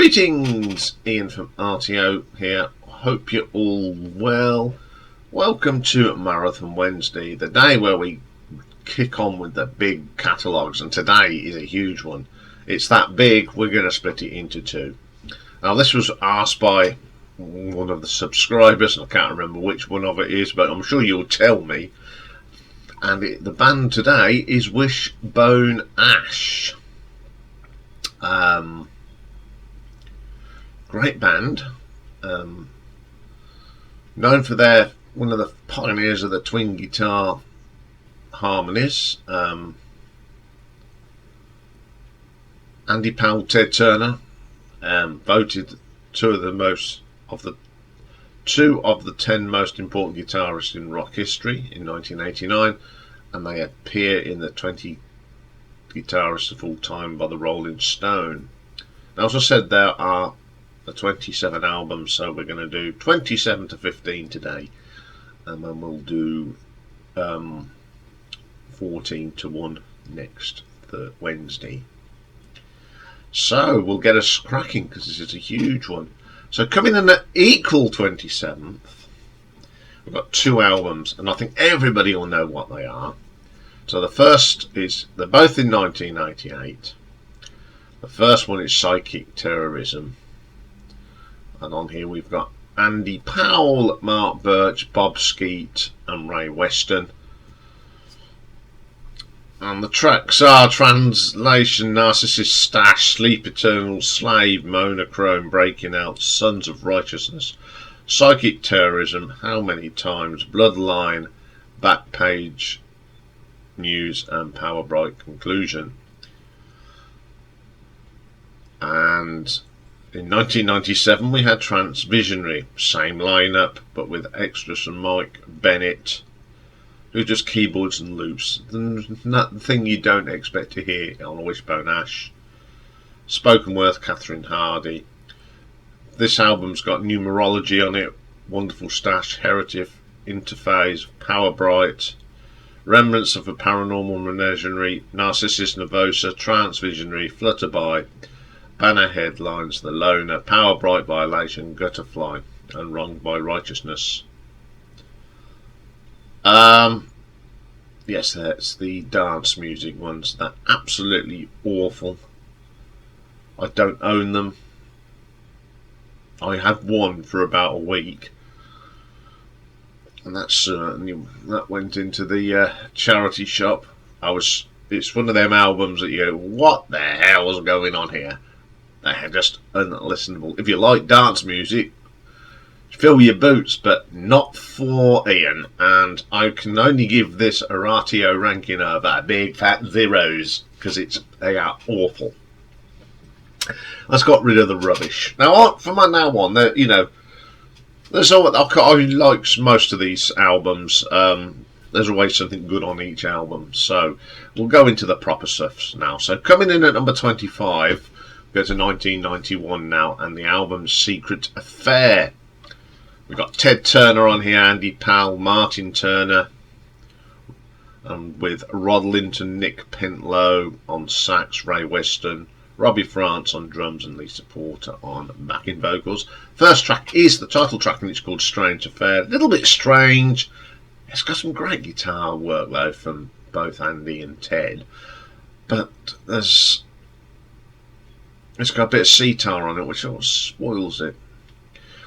Greetings, Ian from RTO here. Hope you're all well. Welcome to Marathon Wednesday, the day where we kick on with the big catalogues, and today is a huge one. It's that big, we're going to split it into two. Now, this was asked by one of the subscribers, and I can't remember which one of it is, but I'm sure you'll tell me. And the band today is Wishbone Ash. Great band, known for one of the pioneers of the twin guitar harmonies. Andy Powell, Ted Turner, voted two of the 10 most important guitarists in rock history in 1989, and they appear in the 20 guitarists of all time by the Rolling Stone. Now, as I said, there are the 27 albums, so we're going to do 27 to 15 today, and then we'll do 14 to 1 next Wednesday. So we'll get us cracking, because this is a huge one. So coming in at equal 27th, we've got two albums, and I think everybody will know what they are. So the first is, they're both in 1988. The first one is Psychic Terrorism. And on here we've got Andy Powell, Mark Birch, Bob Skeet and Ray Weston. And the tracks are Translation, Narcissist, Stash, Sleep Eternal, Slave, Monochrome, Breaking Out, Sons of Righteousness, Psychic Terrorism, How Many Times, Bloodline, Backpage News and Power Bright Conclusion. And in 1997 we had Trance Visionary, same lineup but with extras from Mike Bennett, who does keyboards and loops, the thing you don't expect to hear on Wishbone Ash. Spoken Word, Catherine Hardy. This album's got Numerology on it, Wonderful Stash, Heritage, Interphase, Power Bright, Remnants of a Paranormal Menagerie, Narcissus Nervosa, Trance Visionary, Flutterby, Banner Headlines, The Loner, Power Bright Violation, Gutterfly, and Wronged by Righteousness. Yes, that's the dance music ones. They're absolutely awful. I don't own them. I had one for about a week, and that went into the charity shop. It's one of them albums that you go, what the hell is going on here? They're just unlistenable. If you like dance music, fill your boots, but not for Ian. And I can only give this a RTO ranking of big fat zeros, because they are awful. Let's got rid of the rubbish. Now, from now on, there's all I like most of these albums. There's always something good on each album. So we'll go into the proper stuff now. So coming in at number 25. Go to 1991 now, and the album's Secret Affair. We've got Ted Turner on here, Andy Powell, Martin Turner, and with Rod Linton, Nick Pentlow on sax, Ray Weston, Robbie France on drums, and Lisa Porter on backing vocals. First track is the title track, and it's called Strange Affair. A little bit strange. It's got some great guitar work though from both Andy and Ted, but it's got a bit of sitar on it, which sort of spoils it.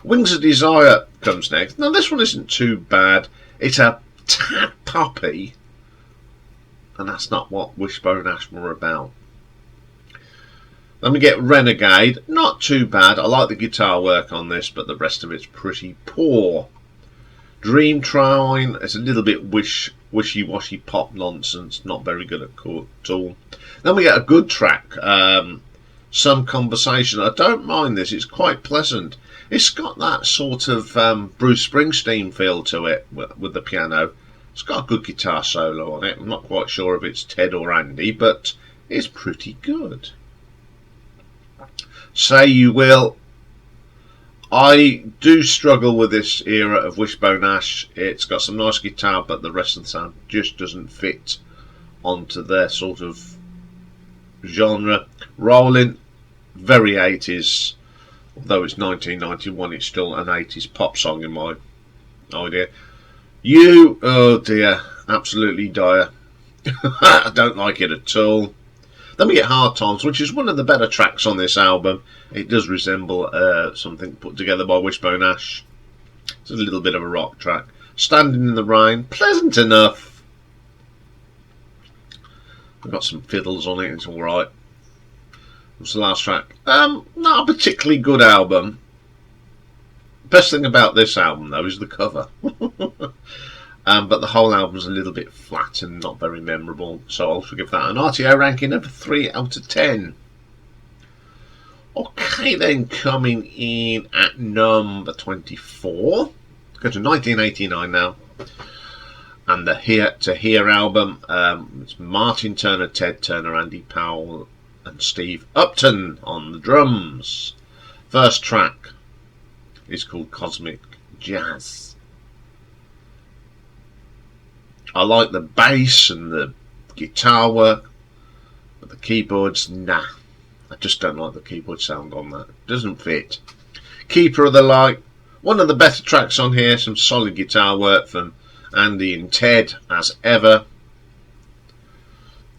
Wings of Desire comes next. Now, this one isn't too bad. It's a tad poppy, and that's not what Wishbone Ash were about. Then we get Renegade. Not too bad. I like the guitar work on this, but the rest of it's pretty poor. Dream Train. It's a little bit wishy-washy pop nonsense. Not very good at all. Then we get a good track. Some Conversation. I don't mind this. It's quite pleasant. It's got that sort of Bruce Springsteen feel to it with the piano. It's got a good guitar solo on it. I'm not quite sure if it's Ted or Andy, but it's pretty good. Say You Will. I do struggle with this era of Wishbone Ash. It's got some nice guitar, but the rest of the sound just doesn't fit onto their sort of genre. Rolling, very 80s. Although it's 1991, it's still an 80s pop song in my idea. You, oh dear, absolutely dire. I don't like it at all. Then we get Hard Times, which is one of the better tracks on this album. It does resemble something put together by Wishbone Ash. It's a little bit of a rock track. Standing in the Rain, pleasant enough. I've got some fiddles on it, it's alright. What's the last track? Not a particularly good album. Best thing about this album, though, is the cover. But the whole album's a little bit flat and not very memorable, so I'll forgive that. An RTO ranking of 3 out of 10. Okay, then, coming in at number 24. Go to 1989 now. And the Here to Here album. It's Martin Turner, Ted Turner, Andy Powell, and Steve Upton on the drums. First track is called Cosmic Jazz. I like the bass and the guitar work, but the keyboards, nah. I just don't like the keyboard sound on that. It doesn't fit. Keeper of the Light, one of the better tracks on here. Some solid guitar work from Andy and Ted, as ever.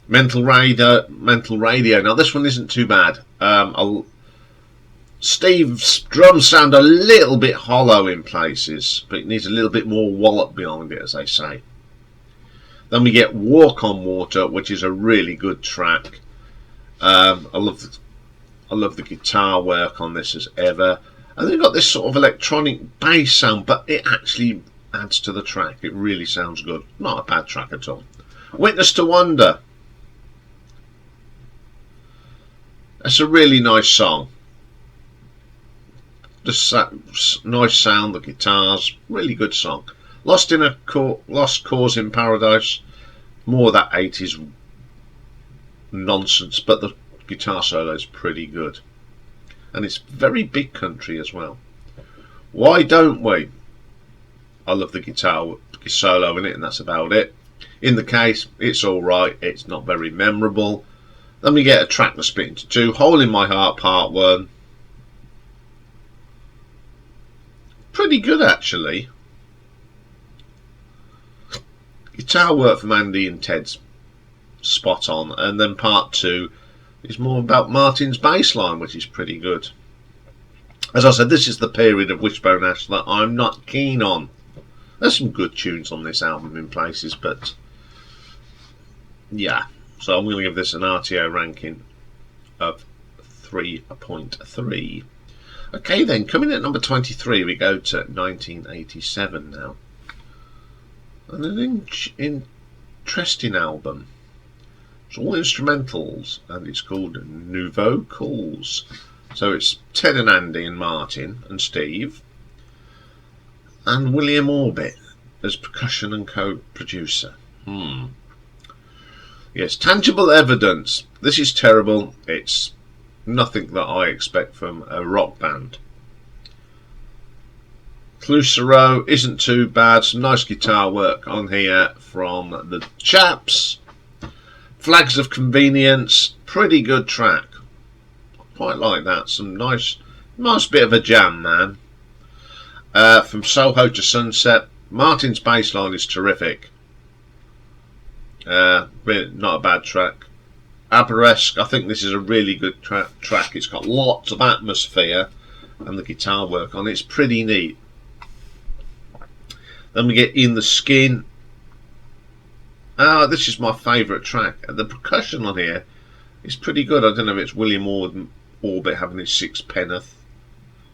Mental Radio. Now this one isn't too bad. Steve's drums sound a little bit hollow in places, but it needs a little bit more wallop behind it, as they say. Then we get Walk on Water, which is a really good track. I love the guitar work on this as ever. And they've got this sort of electronic bass sound, but it actually adds to the track. It really sounds good. Not a bad track at all. Witness to Wonder. That's a really nice song. Just nice sound, the guitars, really good song. Lost Cause in Paradise, more of that 80s nonsense, but the guitar solo is pretty good. And it's very big country as well. Why Don't We? I love the guitar solo in it, and that's about it. In the Case, it's alright, it's not very memorable. Then we get a track that's split into two. Hole in My Heart Part 1. Pretty good actually. Guitar work from Andy and Ted's spot on. And then Part 2 is more about Martin's bass line, which is pretty good. As I said, this is the period of Wishbone Ash that I'm not keen on. There's some good tunes on this album in places, but yeah. So I'm going to give this an RTO ranking of 3.3. Okay then, coming in at number 23, we go to 1987 now. And an interesting album. It's all instrumentals, and it's called Nouveau Calls. So it's Ted and Andy and Martin and Steve, and William Orbit as percussion and co-producer. Yes, Tangible Evidence. This is terrible. It's nothing that I expect from a rock band. Clouseau isn't too bad. Some nice guitar work on here from the chaps. Flags of Convenience, pretty good track. Quite like that. Some nice bit of a jam, man. From Soho to Sunset, Martin's bass line is terrific. Really not a bad track. Aberesque, I think this is a really good track. It's got lots of atmosphere, and the guitar work on it's pretty neat. Then we get In the Skin. This is my favourite track. The percussion on here is pretty good. I don't know if it's William Orbit having his sixpenneth,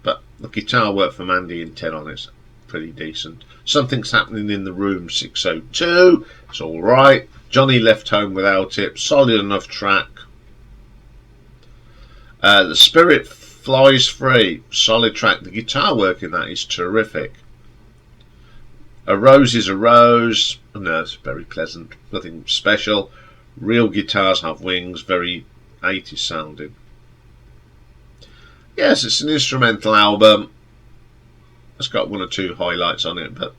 but the guitar work from Andy and Ted on it's pretty decent. Something's Happening in the Room 602. It's alright. Johnny Left Home Without It. Solid enough track. The Spirit Flies Free. Solid track. The guitar work in that is terrific. A Rose is a Rose. No, it's very pleasant. Nothing special. Real Guitars Have Wings. Very 80s sounding. Yes, it's an instrumental album. It's got one or two highlights on it, but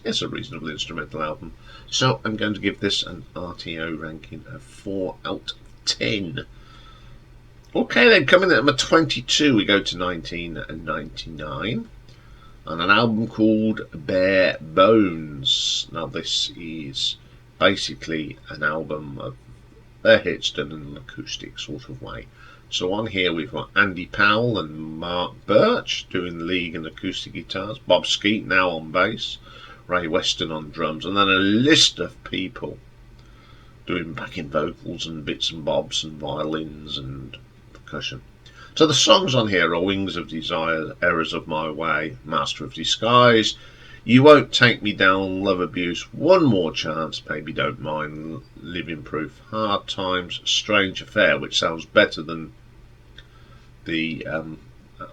it's a reasonable instrumental album. So I'm going to give this an RTO ranking of 4 out of 10. Okay, then coming in at number 22, we go to 1999 and an album called Bare Bones. Now, this is basically an album of their hits done in an acoustic sort of way. So on here we've got Andy Powell and Mark Birch doing lead and acoustic guitars, Bob Skeet now on bass, Ray Weston on drums, and then a list of people doing backing vocals and bits and bobs and violins and percussion. So the songs on here are Wings of Desire, Errors of My Way, Master of Disguise, You Won't Take Me Down, Love Abuse, One More Chance, Baby Don't Mind, Living Proof, Hard Times, Strange Affair, which sounds better than the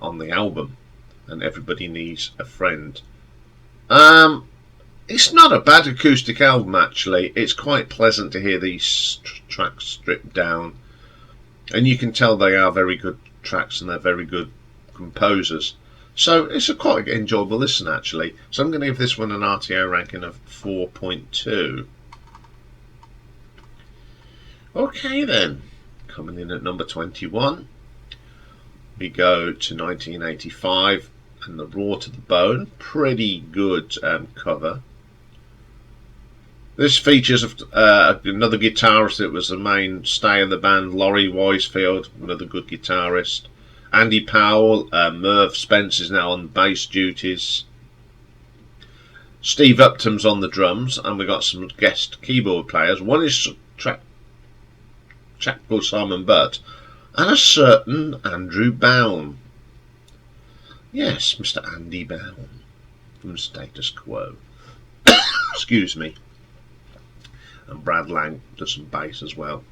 on the album, and Everybody Needs a Friend. It's not a bad acoustic album, actually. It's quite pleasant to hear these tracks stripped down, and you can tell they are very good tracks and they're very good composers. So it's a quite enjoyable listen, actually. So I'm going to give this one an RTO ranking of 4.2. Okay then, coming in at number 21, we go to 1985 and the Raw to the Bone. Pretty good cover. This features another guitarist that was the mainstay of the band, Laurie Wisefield, another good guitarist. Andy Powell, Merv Spence is now on bass duties. Steve Upton's on the drums, and we got some guest keyboard players. One is chap called Simon Butt, and a certain Andrew Bown. Yes, Mr. Andy Bown from Status Quo. Excuse me. And Brad Lang does some bass as well.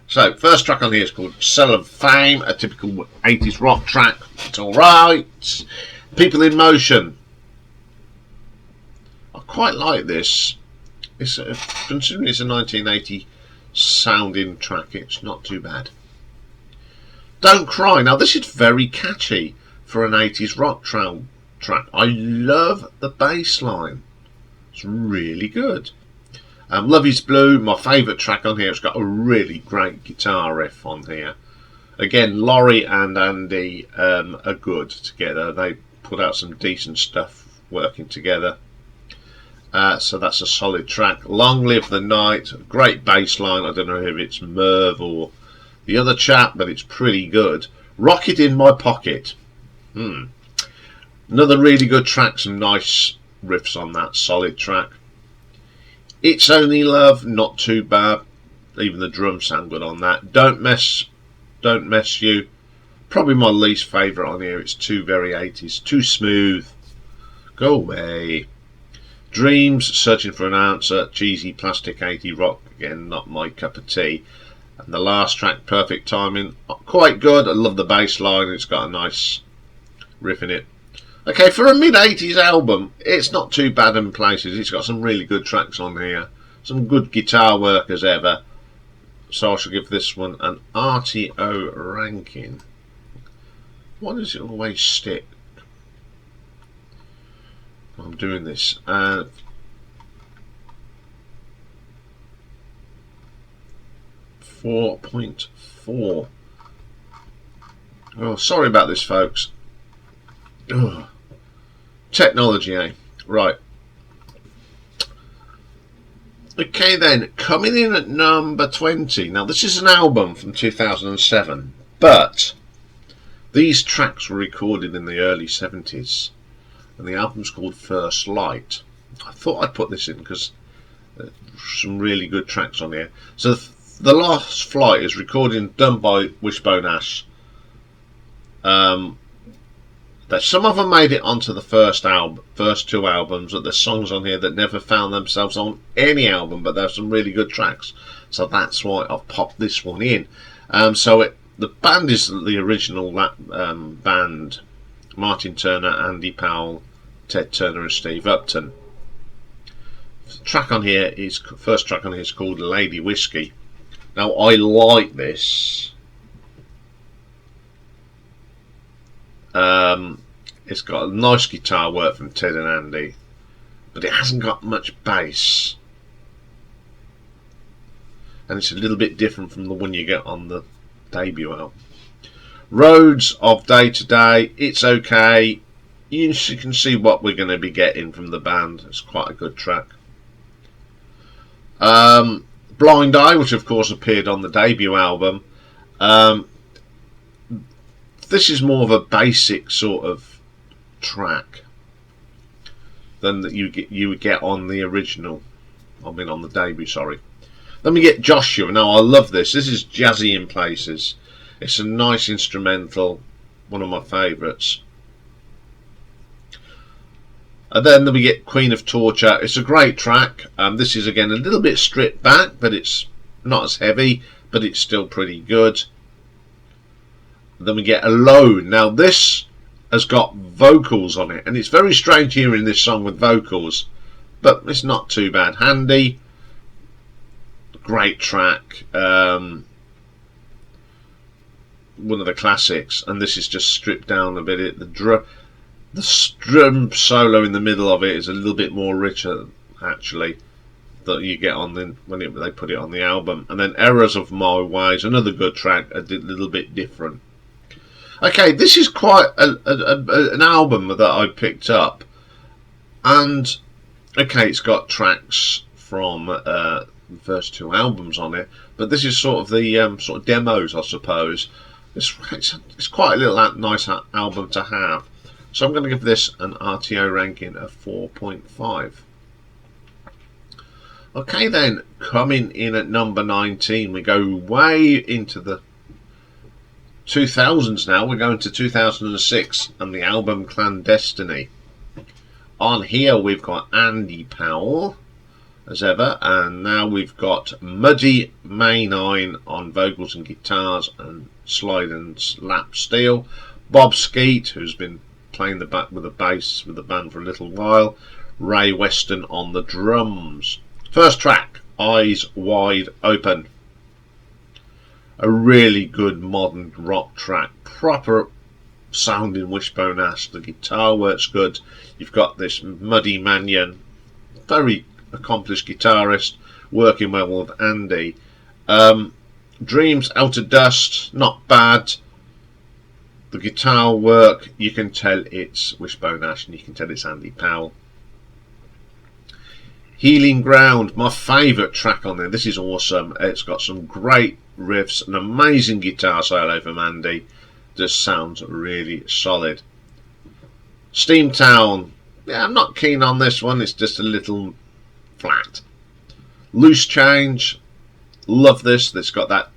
So, first track on here is called Cell of Fame, a typical 80s rock track. It's alright. People in Motion. I quite like this. It's considering it's a 1980 sounding track, it's not too bad. Don't Cry. Now, this is very catchy for an 80s rock track. I love the bass line. It's really good. Love Is Blue, my favourite track on here. It's got a really great guitar riff on here. Again, Laurie and Andy are good together. They put out some decent stuff working together. So that's a solid track. Long Live the Night, great bass line. I don't know if it's Merv or the other chap, but it's pretty good. Rocket in My Pocket. Another really good track, some nice riffs on that, solid track. It's Only Love, not too bad. Even the drums sound good on that. Don't Mess You, probably my least favourite on here. It's too very 80s, too smooth. Go away. Dreams, Searching for an Answer, cheesy plastic 80 rock, again not my cup of tea. And the last track, Perfect Timing, quite good. I love the bass line, it's got a nice riff in it. Okay, for a mid-80s album, it's not too bad in places. It's got some really good tracks on here. Some good guitar work as ever. So I shall give this one an RTO ranking. Why does it always stick? I'm doing this. 4.4. Oh, sorry about this, folks. Ugh. Technology, eh? Right. Okay then, coming in at number 20. Now this is an album from 2007, but these tracks were recorded in the early 70s, and the album's called First Light. I thought I'd put this in because some really good tracks on here. So The Last Flight is recording done by Wishbone Ash. That some of them made it onto the first two albums, but there's songs on here that never found themselves on any album, but there's some really good tracks, so that's why I've popped this one in. The band is the original band: Martin Turner, Andy Powell, Ted Turner and Steve Upton. First track on here is called Lady Whiskey. Now I like this. It's got a nice guitar work from Ted and Andy, but it hasn't got much bass, and it's a little bit different from the one you get on the debut album. Roads of Day to Day, it's okay. You can see what we're going to be getting from the band. It's quite a good track. Blind Eye, which of course appeared on the debut album. This is more of a basic sort of track than that you would get on the original. I mean on the debut, sorry. Then we get Joshua. Now I love this. This is jazzy in places. It's a nice instrumental, one of my favourites. And then we get Queen of Torture. It's a great track. This is again a little bit stripped back, but it's not as heavy, but it's still pretty good. Then we get Alone. Now this has got vocals on it, and it's very strange hearing this song with vocals, but it's not too bad. Handy, great track, one of the classics, and this is just stripped down a bit. The drum solo in the middle of it is a little bit more richer, actually, that you get on when they put it on the album. And then Errors of My Ways, another good track, a little bit different. Okay, this is quite an album that I picked up, and okay, it's got tracks from the first two albums on it, but this is sort of the sort of demos, I suppose. It's quite a little nice album to have, so I'm going to give this an RTO ranking of 4.5. Okay then, coming in at number 19, we go way into the 2000s now. We're going to 2006 and the album Clandestiny. On here we've got Andy Powell as ever, and now we've got Muddy Maynine on vocals and guitars and slide and lap steel. Bob Skeet, who's been playing the back with the bass with the band for a little while. Ray Weston on the drums. First track, Eyes Wide Open. A really good modern rock track, proper sounding Wishbone Ash. The guitar works good. You've got this Muddy Mannion, very accomplished guitarist, working well with Andy. Dreams Out of Dust, not bad. The guitar work, you can tell it's Wishbone Ash and you can tell it's Andy Powell. Healing Ground, my favourite track on there. This is awesome. It's got some great riffs, an amazing guitar solo from Andy. Just sounds really solid. Steamtown, yeah, I'm not keen on this one. It's just a little flat. Loose Change, love this. It's got that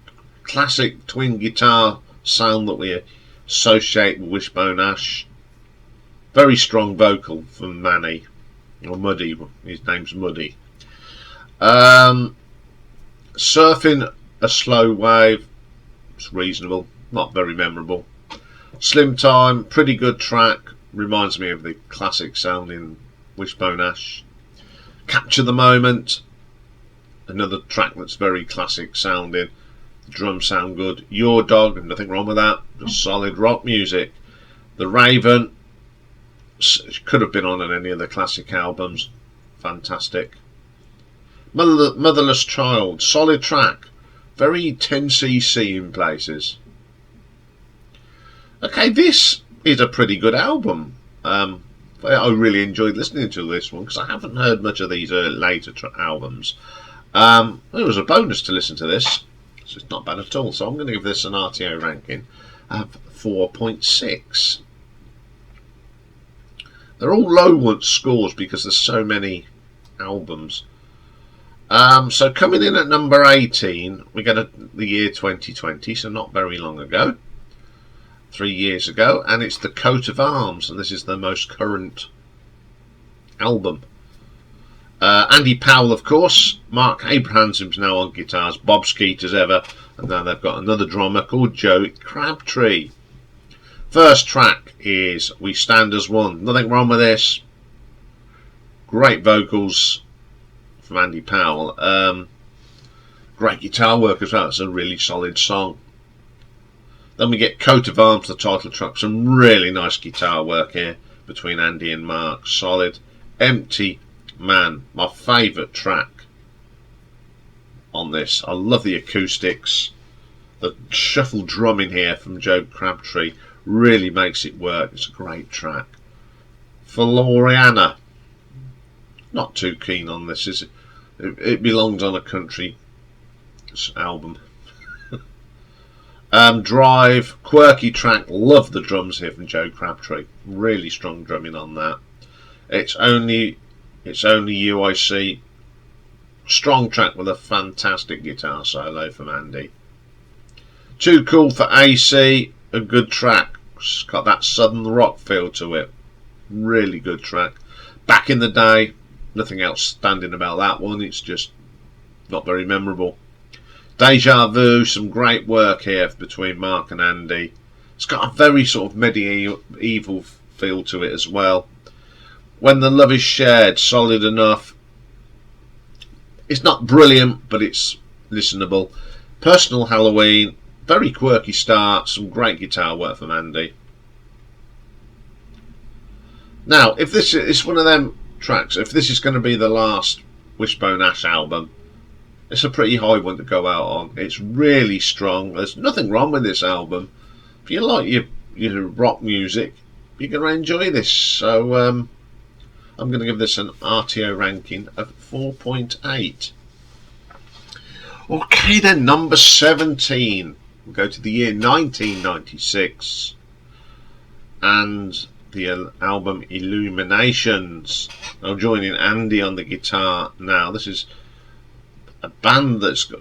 classic twin guitar sound that we associate with Wishbone Ash. Very strong vocal from Manny. Or Muddy, his name's Muddy. Surfing a Slow Wave, it's reasonable, not very memorable. Slim Time, pretty good track, reminds me of the classic sounding Wishbone Ash. Capture the Moment, another track that's very classic sounding. The drums sound good. Your Dog, nothing wrong with that, just solid rock music. The Raven, could have been on any of the classic albums, fantastic. Motherless Child, solid track, very 10cc in places. Okay, this is a pretty good album. I really enjoyed listening to this one because I haven't heard much of these later albums. It was a bonus to listen to this, so it's not bad at all. So I'm going to give this an RTO ranking of 4.6. They're all low scores because there's so many albums. So coming in at number 18, we get the year 2020, so not very long ago, 3 years ago, and it's The Coat of Arms, and this is the most current album. Andy Powell, of course. Mark Abrahamson's now on guitars. Bob Skeet as ever, and now they've got another drummer called Joe Crabtree. First track is We Stand As One. Nothing wrong with this. Great vocals from Andy Powell. Great guitar work as well. It's a really solid song. Then we get Coat of Arms, the title track. Some really nice guitar work here between Andy and Mark. Solid. Empty Man, my favourite track on this. I love the acoustics. the shuffle drumming here from Joe Crabtree really makes it work. It's a great track. Floriana, not too keen on this, is it? It belongs on a country album. Drive, quirky track. Love the drums here from Joe Crabtree. Really strong drumming on that. It's only UIC. Strong track with a fantastic guitar solo from Andy. Too Cool for AC. A good track. It's got that southern rock feel to it. Really good track. Back in the day, nothing outstanding about that one. It's just not very memorable. Deja Vu, some great work here between Mark and Andy. It's got a very sort of medieval feel to it as well. When the Love Is Shared, solid enough. It's not brilliant, but it's listenable. Personal Halloween, very quirky start, some great guitar work from Andy. Now, if this is one of them tracks, if this is going to be the last Wishbone Ash album, it's a pretty high one to go out on. It's really strong. There's nothing wrong with this album. If you like your rock music, you're going to enjoy this. So I'm going to give this an RTO ranking of 4.8. Okay then, number 17. We'll go to the year 1996. And the album Illuminations. I'm joining Andy on the guitar now. This is a band that's got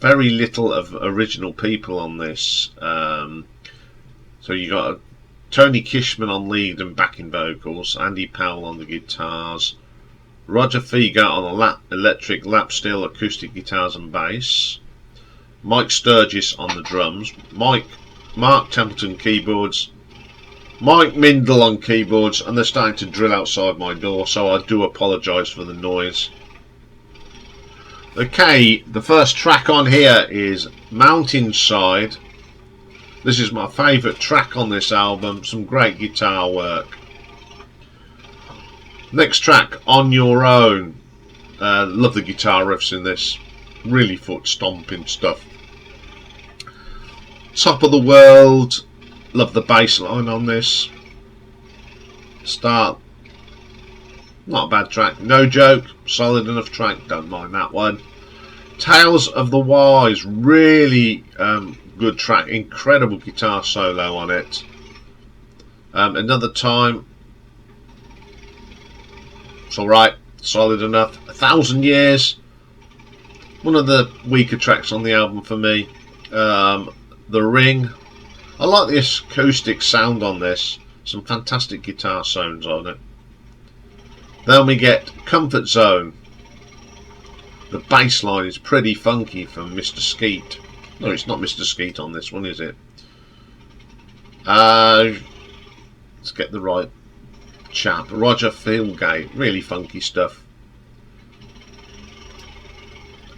very little of original people on this. So you got Tony Kishman on lead and backing vocals, Andy Powell on the guitars, Roger Figart on electric lap steel acoustic guitars and bass, Mike Sturgis on the drums, Mark Templeton keyboards, Mike Mindle on keyboards, and they're starting to drill outside my door, so I do apologise for the noise. Okay, the first track on here is Mountainside. This is my favourite track on this album, some great guitar work. Next track, On Your Own. Love the guitar riffs in this, really foot stomping stuff. Top of the World. Love the bass line on this. Start. Not a bad track. No Joke. Solid enough track. Don't mind that one. Tales of the Wise. Really good track. Incredible guitar solo on it. Another Time. It's alright. Solid enough. 1,000 Years. One of the weaker tracks on the album for me. The Ring. I like the acoustic sound on this. Some fantastic guitar sounds on it. Then we get Comfort Zone. The bass line is pretty funky from Mr. Skeet. No, it's not Mr. Skeet on this one, is it? Let's get the right chap. Roger Fieldgate. Really funky stuff.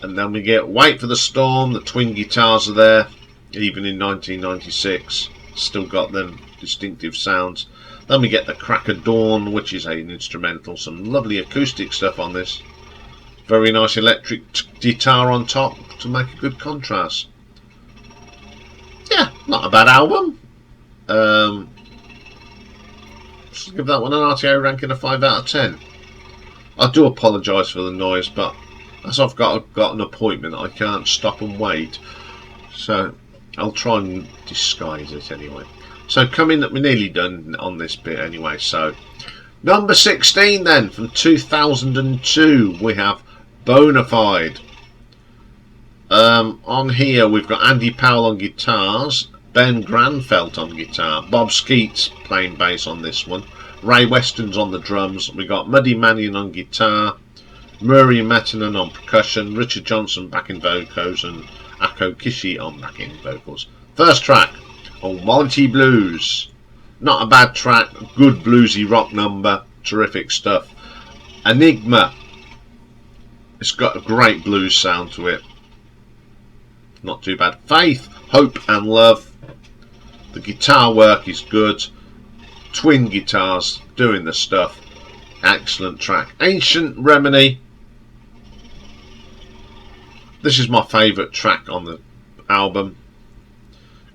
And then we get Wait for the Storm. The twin guitars are there. Even in 1996, still got them distinctive sounds. Then we get the Crack of Dawn, which is an instrumental. Some lovely acoustic stuff on this. Very nice electric guitar on top to make a good contrast. Yeah, not a bad album. Let's give that one an RTO ranking of 5 out of 10. I do apologise for the noise, but as I've got an appointment, I can't stop and wait. So I'll try and disguise it anyway. So coming up, we're nearly done on this bit anyway. So number 16 then, from 2002, we have Bona Fide. On here we've got Andy Powell on guitars, Ben Granfelt on guitar, Bob Skeet's playing bass on this one, Ray Weston's on the drums, we got Muddy Mannion on guitar, Murray Mettinen on percussion, Richard Johnson backing vocals, and Akko Kishi on backing vocals. First track, Almighty Blues. Not a bad track, good bluesy rock number, terrific stuff. Enigma. It's got a great blues sound to it. Not too bad. Faith, Hope and Love. The guitar work is good. Twin guitars doing the stuff. Excellent track. Ancient Remedy. This is my favourite track on the album.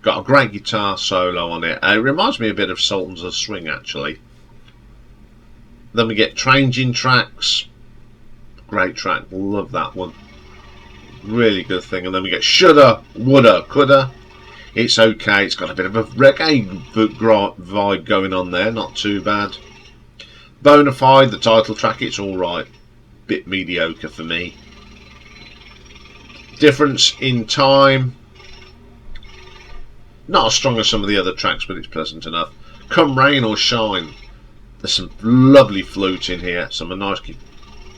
Got a great guitar solo on it. It reminds me a bit of Sultans of Swing, actually. Then we get Changing Tracks. Great track, love that one. Really good thing. And then we get Shoulda, Woulda, Coulda. It's okay. It's got a bit of a reggae vibe going on there. Not too bad. Bona Fide, the title track, it's alright. Bit mediocre for me. Difference in Time. Not as strong as some of the other tracks, but it's pleasant enough. Come Rain or Shine. There's some lovely flute in here. Some nice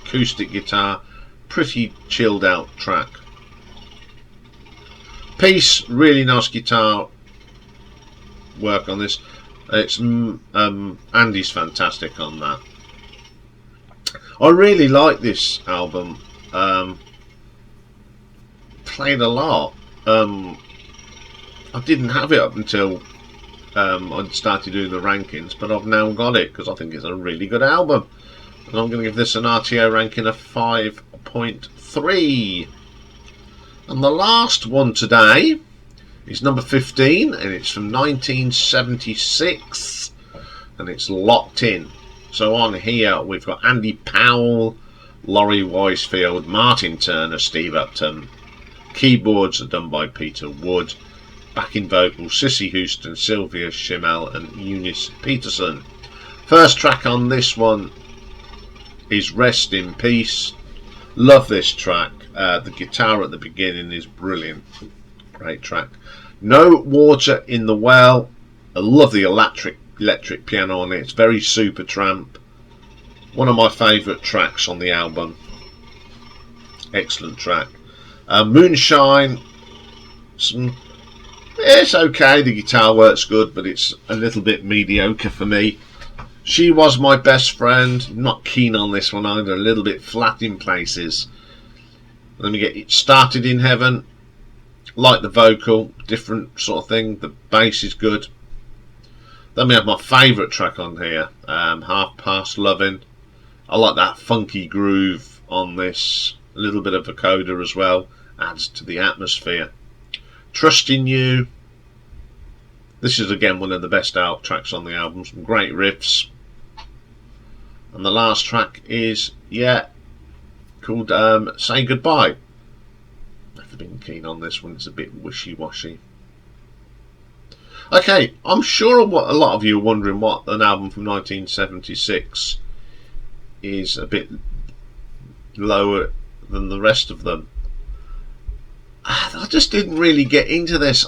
acoustic guitar. Pretty chilled out track. Peace, really nice guitar work on this. It's Andy's fantastic on that. I really like this album. Played a lot. I didn't have it up until I started doing the rankings, but I've now got it because I think it's a really good album. And I'm going to give this an RTO ranking of 5.3. And the last one today is number 15, and it's from 1976, and it's Locked In. So on here we've got Andy Powell, Laurie Weisfield, Martin Turner, Steve Upton. Keyboards are done by Peter Wood. Backing vocals Sissy Houston, Sylvia Schimmel and Eunice Peterson. First track on this one is Rest in Peace. Love this track. The guitar at the beginning is brilliant. Great track. No Water in the Well. I love the electric piano on it. It's very Supertramp. One of my favourite tracks on the album. Excellent track. Moonshine. It's okay. The guitar works good, but it's a little bit mediocre for me. She Was My Best Friend. Not keen on this one either. A little bit flat in places. Let me get it Started in Heaven. Like the vocal, different sort of thing. The bass is good. Then we have my favourite track on here, Half Past Loving. I like that funky groove on this. A little bit of a coda as well. Adds to the atmosphere. Trust in You. This is again one of the best tracks on the album. Some great riffs. And the last track is, called Say Goodbye. Never been keen on this one. It's a bit wishy-washy. Okay, I'm sure a lot of you are wondering what an album from 1976 is a bit lower than the rest of them. I just didn't really get into this.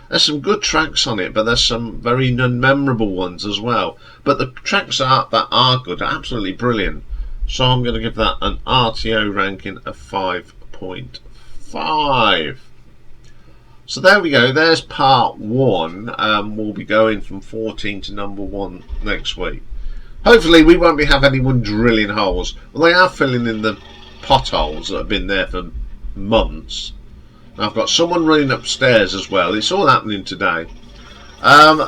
There's some good tracks on it, but there's some very non-memorable ones as well. But the tracks that are good are absolutely brilliant. So I'm going to give that an RTO ranking of 5.5. So there we go. There's part 1. We'll be going from 14 to number 1 next week. Hopefully we won't have anyone drilling holes. Well, they are filling in the potholes that have been there for months. I've got someone running upstairs as well. It's all happening today.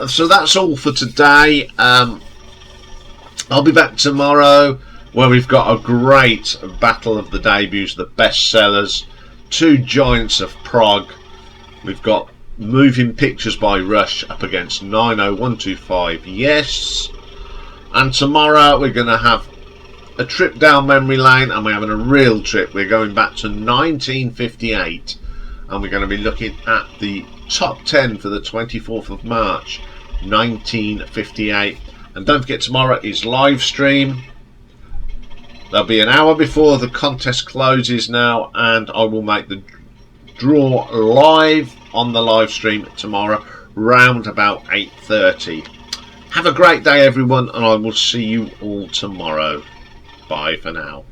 So that's all for today. I'll be back tomorrow where we've got a great battle of the debuts, the best sellers, 2 giants of prog. We've got Moving Pictures by Rush up against 90125 Yes. And tomorrow we're going to have a trip down memory lane, and we're having a real trip. We're going back to 1958. And we're going to be looking at the top 10 for the 24th of March 1958. And don't forget, tomorrow is live stream. There'll be an hour before the contest closes now, and I will make the draw live on the live stream tomorrow round about 8:30. Have a great day everyone, and I will see you all tomorrow. Bye for now.